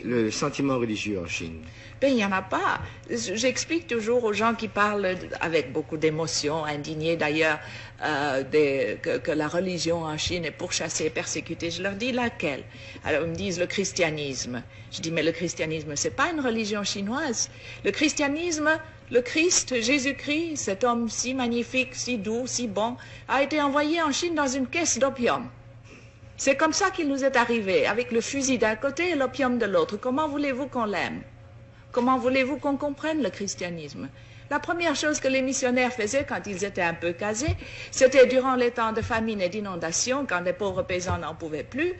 le sentiment religieux en Chine? Ben, il n'y en a pas. J'explique toujours aux gens qui parlent avec beaucoup d'émotion, indignés d'ailleurs, que la religion en Chine est pourchassée, persécutée. Je leur dis laquelle? Alors ils me disent le christianisme. Je dis mais le christianisme, c'est pas une religion chinoise. Le christianisme, le Christ, Jésus-Christ, cet homme si magnifique, si doux, si bon, a été envoyé en Chine dans une caisse d'opium. C'est comme ça qu'il nous est arrivé, avec le fusil d'un côté et l'opium de l'autre. Comment voulez-vous qu'on l'aime? Comment voulez-vous qu'on comprenne le christianisme? La première chose que les missionnaires faisaient quand ils étaient un peu casés, c'était durant les temps de famine et d'inondation, quand les pauvres paysans n'en pouvaient plus,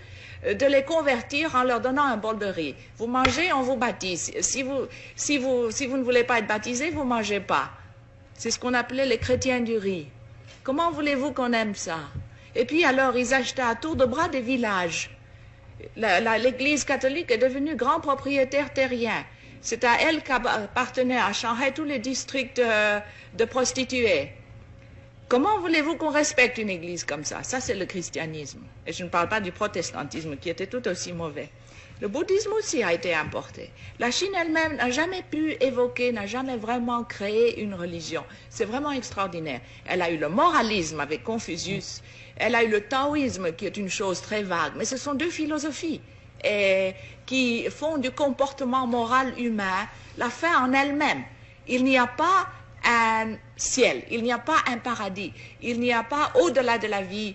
de les convertir en leur donnant un bol de riz. Vous mangez, on vous baptise. Si vous ne voulez pas être baptisé, vous ne mangez pas. C'est ce qu'on appelait les chrétiens du riz. Comment voulez-vous qu'on aime ça? Et puis alors, ils achetaient à tour de bras des villages. L'Église catholique est devenue grand propriétaire terrien. C'est à elle qu'appartenaient à Shanghai tous les districts de prostituées. Comment voulez-vous qu'on respecte une église comme ça? Ça, c'est le christianisme. Et je ne parle pas du protestantisme, qui était tout aussi mauvais. Le bouddhisme aussi a été importé. La Chine elle-même n'a jamais pu évoquer, n'a jamais vraiment créé une religion. C'est vraiment extraordinaire. Elle a eu le moralisme avec Confucius. Elle a eu le taoïsme, qui est une chose très vague. Mais ce sont deux philosophies qui font du comportement moral humain la fin en elle-même. Il n'y a pas un ciel, il n'y a pas un paradis, il n'y a pas au-delà de la vie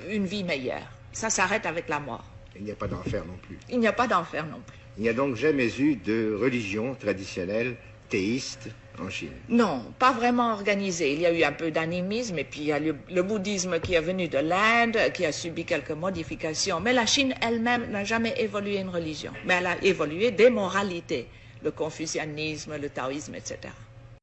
une vie meilleure. Ça s'arrête avec la mort. Il n'y a pas d'enfer non plus. Il n'y a pas d'enfer non plus. Il n'y a donc jamais eu de religion traditionnelle théiste en Chine? Non, pas vraiment organisée. Il y a eu un peu d'animisme et puis il y a le bouddhisme qui est venu de l'Inde, qui a subi quelques modifications. Mais la Chine elle-même n'a jamais évolué une religion. Mais elle a évolué des moralités, le confucianisme, le taoïsme, etc.